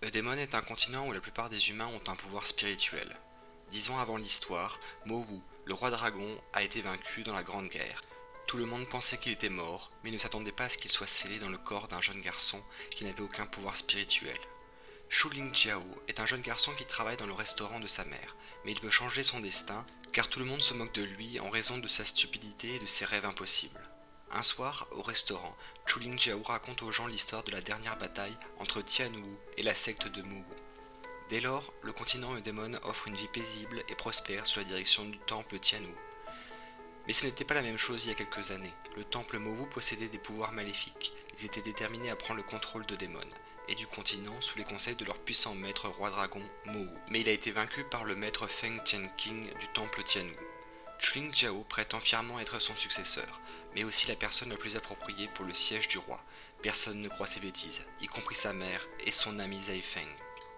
Eudemon est un continent où la plupart des humains ont un pouvoir spirituel. 10 ans avant l'histoire, Mowu, le roi dragon, a été vaincu dans la Grande Guerre. Tout le monde pensait qu'il était mort, mais ne s'attendait pas à ce qu'il soit scellé dans le corps d'un jeune garçon qui n'avait aucun pouvoir spirituel. Shu Lingjiao est un jeune garçon qui travaille dans le restaurant de sa mère, mais il veut changer son destin car tout le monde se moque de lui en raison de sa stupidité et de ses rêves impossibles. Un soir, au restaurant, Shu Lingjiao raconte aux gens l'histoire de la dernière bataille entre Tianwu et la secte de Mowu. Dès lors, le continent Eudemon offre une vie paisible et prospère sous la direction du temple Tianwu. Mais ce n'était pas la même chose il y a quelques années. Le temple Mowu possédait des pouvoirs maléfiques. Ils étaient déterminés à prendre le contrôle d'Eudemon et du continent sous les conseils de leur puissant maître roi dragon Mowu. Mais il a été vaincu par le maître Feng Tianqing du temple Tianwu. Shu Lingjiao prétend fièrement être son successeur, mais aussi la personne la plus appropriée pour le siège du roi. Personne ne croit ses bêtises, y compris sa mère et son ami Zai Feng.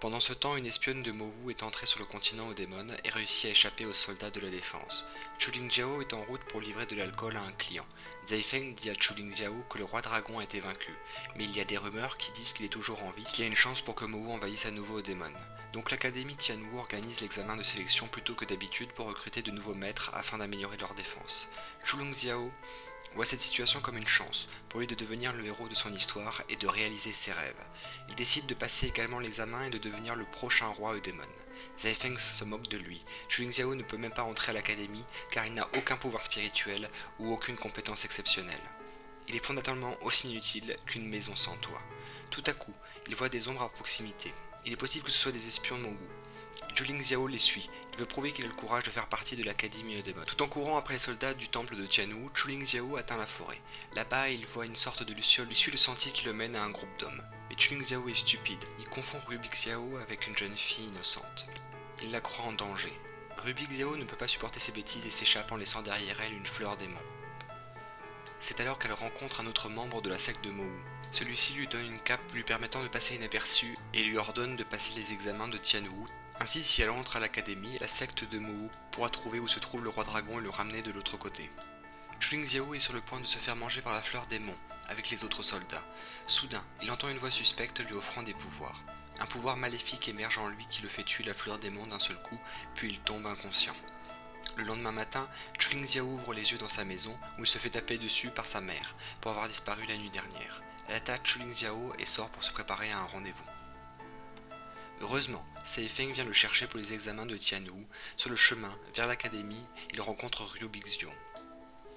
Pendant ce temps, une espionne de Mowu est entrée sur le continent Eudemon et réussit à échapper aux soldats de la défense. Shu Lingjiao est en route pour livrer de l'alcool à un client. Zai Feng dit à Shu Lingjiao que le roi dragon a été vaincu, mais il y a des rumeurs qui disent qu'il est toujours en vie, qu'il y a une chance pour que Mowu envahisse à nouveau Eudemon. Donc l'académie Tianwu organise l'examen de sélection plutôt que d'habitude pour recruter de nouveaux maîtres afin d'améliorer leur défense. Shu Lingjiao voit cette situation comme une chance pour lui de devenir le héros de son histoire et de réaliser ses rêves. Il décide de passer également l'examen et de devenir le prochain roi Eudemon. Zai Feng se moque de lui. Shu Lingjiao ne peut même pas entrer à l'académie car il n'a aucun pouvoir spirituel ou aucune compétence exceptionnelle. Il est fondamentalement aussi inutile qu'une maison sans toit. Tout à coup, il voit des ombres à proximité. Il est possible que ce soit des espions de Mowu. Shu Lingjiao les suit. Il veut prouver qu'il a le courage de faire partie de l'académie Eudemon. Tout en courant après les soldats du temple de Tianwu, Shu Lingjiao atteint la forêt. Là-bas, il voit une sorte de luciole et suit le sentier qui le mène à un groupe d'hommes. Mais Shu Lingjiao est stupide. Il confond Ruby Xiao avec une jeune fille innocente. Il la croit en danger. Ruby Xiao ne peut pas supporter ses bêtises et s'échappe en laissant derrière elle une fleur démon. C'est alors qu'elle rencontre un autre membre de la secte de Mowu. Celui-ci lui donne une cape lui permettant de passer inaperçu et lui ordonne de passer les examens de Tianwu. Ainsi, si elle entre à l'académie, la secte de Mowu pourra trouver où se trouve le roi dragon et le ramener de l'autre côté. Shu Lingjiao est sur le point de se faire manger par la fleur démon avec les autres soldats. Soudain, il entend une voix suspecte lui offrant des pouvoirs. Un pouvoir maléfique émerge en lui qui le fait tuer la fleur démon d'un seul coup, puis il tombe inconscient. Le lendemain matin, Shu Lingjiao ouvre les yeux dans sa maison où il se fait taper dessus par sa mère pour avoir disparu la nuit dernière. Elle attaque Shu Lingjiao et sort pour se préparer à un rendez-vous. Heureusement, Zai Feng vient le chercher pour les examens de Tianwu. Sur le chemin, vers l'académie, il rencontre Ryo Bixio.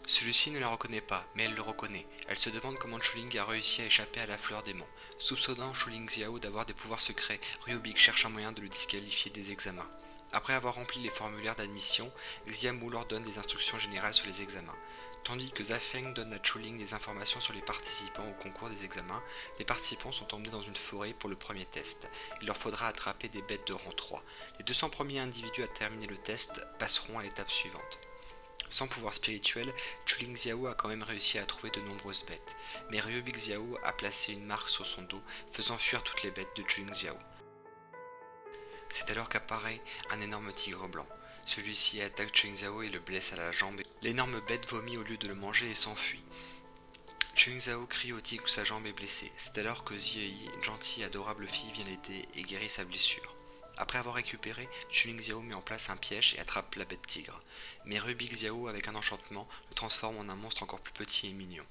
Celui-ci ne la reconnaît pas, mais elle le reconnaît. Elle se demande comment Shu Ling a réussi à échapper à la fleur démon. Soupçonnant Shu Lingjiao d'avoir des pouvoirs secrets, Ryo Bix cherche un moyen de le disqualifier des examens. Après avoir rempli les formulaires d'admission, Xiamu leur donne des instructions générales sur les examens. Tandis que Zai Feng donne à Shu Ling des informations sur les participants au concours des examens, les participants sont emmenés dans une forêt pour le premier test. Il leur faudra attraper des bêtes de rang 3. Les 200 premiers individus à terminer le test passeront à l'étape suivante. Sans pouvoir spirituel, Shu Lingjiao a quand même réussi à trouver de nombreuses bêtes, mais Ryo Bixio a placé une marque sur son dos, faisant fuir toutes les bêtes de Shu Lingjiao. C'est alors qu'apparaît un énorme tigre blanc. Celui-ci attaque Shu Lingjiao et le blesse à la jambe. L'énorme bête vomit au lieu de le manger et s'enfuit. Shu Lingjiao crie au tigre que sa jambe est blessée. C'est alors que Ziei, une gentille et adorable fille, vient l'aider et guérit sa blessure. Après avoir récupéré, Shu Lingjiao met en place un piège et attrape la bête tigre. Mais Ruby Xiao, avec un enchantement, le transforme en un monstre encore plus petit et mignon.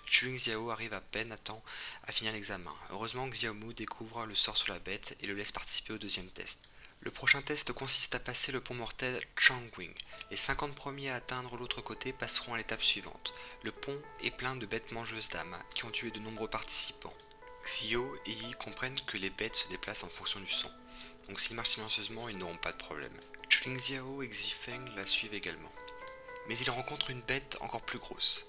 Shu Lingjiao arrive à peine à temps à finir l'examen. Heureusement, Xiaomu découvre le sort sur la bête et le laisse participer au deuxième test. Le prochain test consiste à passer le pont mortel Changqing. Les 50 premiers à atteindre l'autre côté passeront à l'étape suivante. Le pont est plein de bêtes mangeuses d'âmes qui ont tué de nombreux participants. Xiao et Yi comprennent que les bêtes se déplacent en fonction du son. Donc s'ils marchent silencieusement, ils n'auront pas de problème. Shu Lingjiao et Zai Feng la suivent également. Mais ils rencontrent une bête encore plus grosse.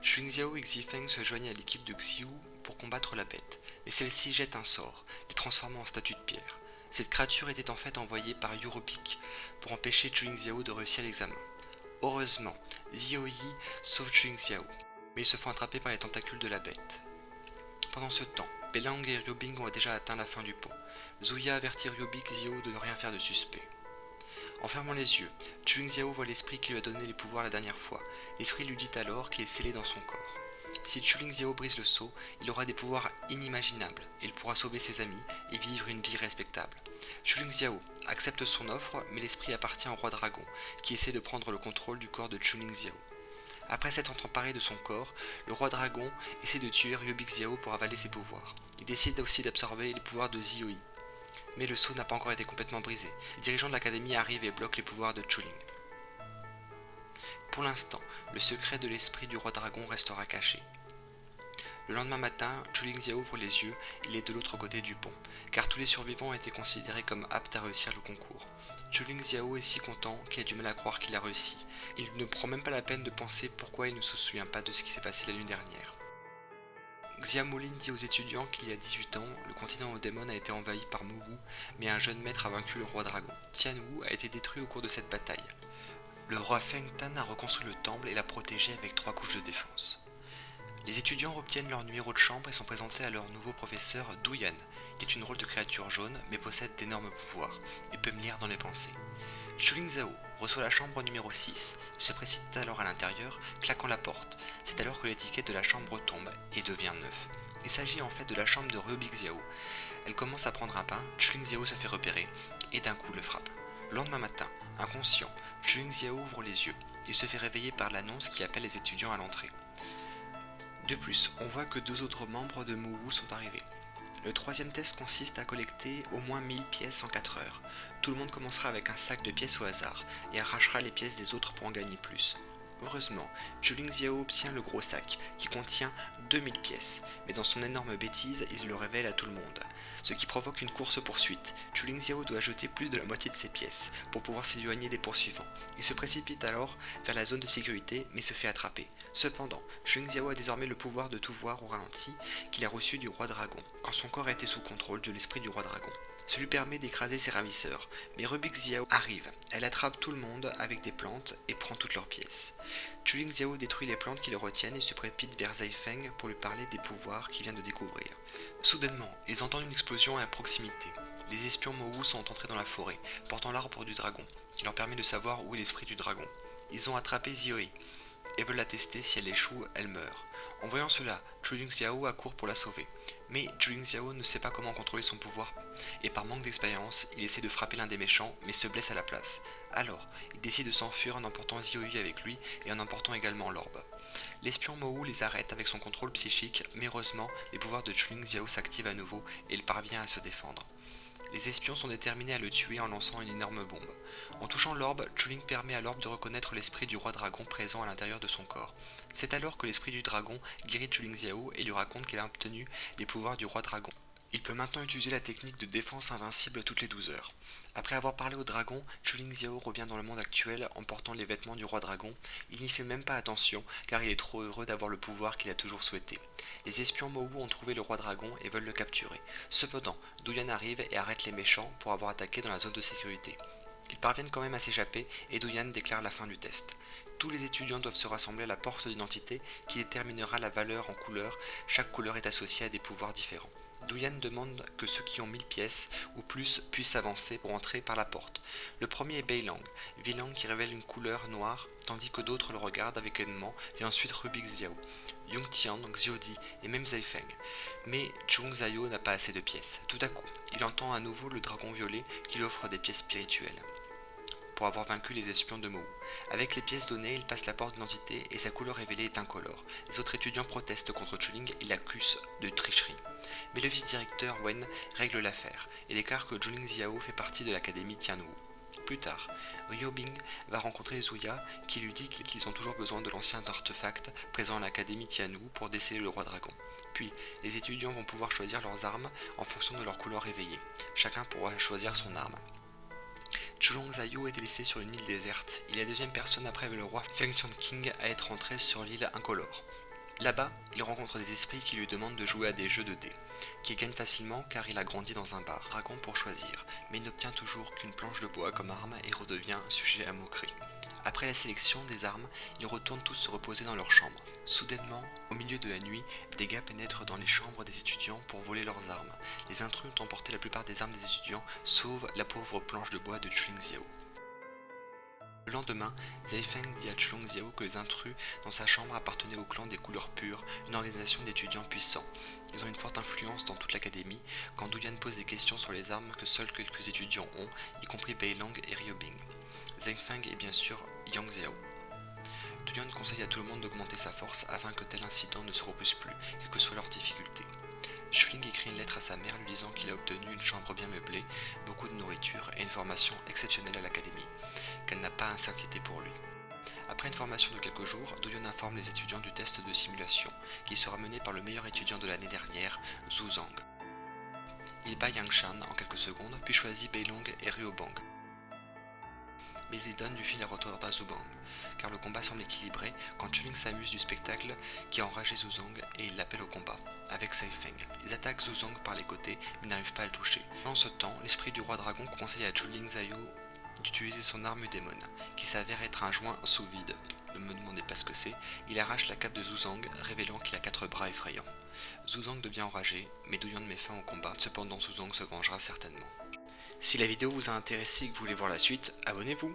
Shu Lingjiao et Zai Feng se joignent à l'équipe de Xiu pour combattre la bête, mais celle-ci jette un sort, les transformant en statue de pierre. Cette créature était en fait envoyée par Yurobik pour empêcher Shu Lingjiao de réussir l'examen. Heureusement, Zioyi sauve Shu Lingjiao, mais ils se font attraper par les tentacules de la bête. Pendant ce temps, Belang et Ryobing ont déjà atteint la fin du pont. Zuya avertit Ryobik Xiao de ne rien faire de suspect. En fermant les yeux, Shu Lingjiao voit l'esprit qui lui a donné les pouvoirs la dernière fois. L'esprit lui dit alors qu'il est scellé dans son corps. Si Chuling Xiao brise le sceau, il aura des pouvoirs inimaginables et il pourra sauver ses amis et vivre une vie respectable. Chuling Xiao accepte son offre, mais l'esprit appartient au roi dragon, qui essaie de prendre le contrôle du corps de Chuling Xiao. Après s'être emparé de son corps, le roi dragon essaie de tuer Ryobik Xiao pour avaler ses pouvoirs. Il décide aussi d'absorber les pouvoirs de Zioi. Mais le sceau n'a pas encore été complètement brisé. Les dirigeants de l'académie arrivent et bloquent les pouvoirs de Chuling. Pour l'instant, le secret de l'esprit du roi dragon restera caché. Le lendemain matin, Chuling Xiao ouvre les yeux, il est de l'autre côté du pont, car tous les survivants ont été considérés comme aptes à réussir le concours. Chuling Xiao est si content qu'il a du mal à croire qu'il a réussi. Il ne prend même pas la peine de penser pourquoi il ne se souvient pas de ce qui s'est passé la nuit dernière. Xiamolin dit aux étudiants qu'il y a 18 ans, le continent aux démons a été envahi par Mowu, mais un jeune maître a vaincu le roi dragon. Tianwu a été détruit au cours de cette bataille. Le roi Feng Tan a reconstruit le temple et l'a protégé avec 3 couches de défense. Les étudiants obtiennent leur numéro de chambre et sont présentés à leur nouveau professeur Duyan, qui est une drôle de créature jaune mais possède d'énormes pouvoirs et peut me lire dans les pensées. Chuling Xiao reçoit la chambre numéro 6, se précipite alors à l'intérieur, claquant la porte. C'est alors que l'étiquette de la chambre tombe et devient neuf. Il s'agit en fait de la chambre de Ryobik Xiao. Elle commence à prendre un pain, Chuling Xiao se fait repérer et d'un coup le frappe. Le lendemain matin, inconscient, Chuling Xiao ouvre les yeux. Il se fait réveiller par l'annonce qui appelle les étudiants à l'entrée. De plus, on voit que 2 autres membres de Mowu sont arrivés. Le 3e test consiste à collecter au moins 1000 pièces en 4 heures. Tout le monde commencera avec un sac de pièces au hasard et arrachera les pièces des autres pour en gagner plus. Heureusement, Chuling Xiao obtient le gros sac qui contient 2000 pièces, mais dans son énorme bêtise, il le révèle à tout le monde, ce qui provoque une course-poursuite. Chuling Xiao doit jeter plus de la moitié de ses pièces pour pouvoir s'éloigner des poursuivants. Il se précipite alors vers la zone de sécurité mais se fait attraper. Cependant, Chuling Xiao a désormais le pouvoir de tout voir au ralenti qu'il a reçu du roi dragon, quand son corps était sous contrôle de l'esprit du roi dragon. Ça lui permet d'écraser ses ravisseurs, mais Ryobik Xiao arrive. Elle attrape tout le monde avec des plantes et prend toutes leurs pièces. Chuling Xiao détruit les plantes qui le retiennent et se précipite vers Zai Feng pour lui parler des pouvoirs qu'il vient de découvrir. Soudainement, ils entendent une explosion à proximité. Les espions Mowu sont entrés dans la forêt, portant l'arbre du dragon, qui leur permet de savoir où est l'esprit du dragon. Ils ont attrapé Zioi et veulent la tester. Si elle échoue, elle meurt. En voyant cela, Chuling Xiao accourt pour la sauver. Mais Chuling Xiao ne sait pas comment contrôler son pouvoir, et par manque d'expérience, il essaie de frapper l'un des méchants, mais se blesse à la place. Alors, il décide de s'enfuir en emportant Zioi avec lui, et en emportant également l'orbe. L'espion Mowu les arrête avec son contrôle psychique, mais heureusement, les pouvoirs de Chuling Xiao s'activent à nouveau, et il parvient à se défendre. Les espions sont déterminés à le tuer en lançant une énorme bombe. En touchant l'orbe, Chuling permet à l'orbe de reconnaître l'esprit du roi dragon présent à l'intérieur de son corps. C'est alors que l'esprit du dragon guérit Chuling Xiao et lui raconte qu'elle a obtenu les pouvoirs du roi dragon. Il peut maintenant utiliser la technique de défense invincible toutes les 12 heures. Après avoir parlé au dragon, Chuling Xiao revient dans le monde actuel en portant les vêtements du roi dragon. Il n'y fait même pas attention car il est trop heureux d'avoir le pouvoir qu'il a toujours souhaité. Les espions Mowu ont trouvé le roi dragon et veulent le capturer. Cependant, Duyan arrive et arrête les méchants pour avoir attaqué dans la zone de sécurité. Ils parviennent quand même à s'échapper et Duyan déclare la fin du test. Tous les étudiants doivent se rassembler à la porte d'identité qui déterminera la valeur en couleurs. Chaque couleur est associée à des pouvoirs différents. Duyan demande que ceux qui ont 1000 pièces ou plus puissent s'avancer pour entrer par la porte. Le premier est Beilang, Vilang qui révèle une couleur noire, tandis que d'autres le regardent avec étonnement, et ensuite Ryobik Xiao, Yongtian, Xiodi et même Zai Feng. Mais Chuling Xiao n'a pas assez de pièces. Tout à coup, il entend à nouveau le dragon violet qui lui offre des pièces spirituelles pour avoir vaincu les espions de Mowu. Avec les pièces données, il passe la porte d'identité et sa couleur révélée est incolore. Les autres étudiants protestent contre Chuling et l'accusent de tricherie. Mais le vice-directeur Wen règle l'affaire et déclare que Chuling Xiao fait partie de l'académie Tianwu. Plus tard, Ryobing va rencontrer Zuya qui lui dit qu'ils ont toujours besoin de l'ancien artefact présent à l'académie Tianwu pour déceler le roi dragon. Puis, les étudiants vont pouvoir choisir leurs armes en fonction de leur couleur réveillée. Chacun pourra choisir son arme. Chuling Xiao était laissé sur une île déserte. Il est la deuxième personne après le roi Feng King à être entré sur l'île incolore. Là-bas, il rencontre des esprits qui lui demandent de jouer à des jeux de dés, qu'il gagne facilement car il a grandi dans un bar, dragon pour choisir, mais il n'obtient toujours qu'une planche de bois comme arme et redevient sujet à moquerie. Après la sélection des armes, ils retournent tous se reposer dans leur chambre. Soudainement, au milieu de la nuit, des gars pénètrent dans les chambres des étudiants pour voler leurs armes. Les intrus ont emporté la plupart des armes des étudiants, sauf la pauvre planche de bois de Chuling Xiao. Le lendemain, Zhai Feng dit à Chulong Xiao que les intrus dans sa chambre appartenaient au clan des couleurs pures, une organisation d'étudiants puissants. Ils ont une forte influence dans toute l'académie. Quand Du Yuan pose des questions sur les armes que seuls quelques étudiants ont, y compris Bei Lang et Ryo Bing. Zheng Feng et bien sûr Yang Xiao. Du Yuan conseille à tout le monde d'augmenter sa force afin que tel incident ne se repousse plus, quelles que soient leurs difficultés. Shuling écrit une lettre à sa mère lui disant qu'il a obtenu une chambre bien meublée, beaucoup de nourriture et une formation exceptionnelle à l'académie, qu'elle n'a pas à s'inquiéter pour lui. Après une formation de quelques jours, Du Yuan informe les étudiants du test de simulation, qui sera mené par le meilleur étudiant de l'année dernière, Zhu Zhang. Il bat Yang Shan en quelques secondes, puis choisit Bei Long et Ryo Bang. Mais il donne du fil à retordre à Zhu Bang, car le combat semble équilibré quand Chuling s'amuse du spectacle qui a enragé Zhu Zhang et il l'appelle au combat, avec Zhai Feng. Ils attaquent Zhu Zhang par les côtés, mais n'arrivent pas à le toucher. Pendant ce temps, l'esprit du roi dragon conseille à Chuling Xiao d'utiliser son arme démon, qui s'avère être un joint sous vide. Ne me demandez pas ce que c'est, il arrache la cape de Zhu Zhang, révélant qu'il a 4 bras effrayants. Zhu Zhang devient enragé, mais Du Yuan met fin au combat, cependant Zhu Zhang se vengera certainement. Si la vidéo vous a intéressé et que vous voulez voir la suite, abonnez-vous!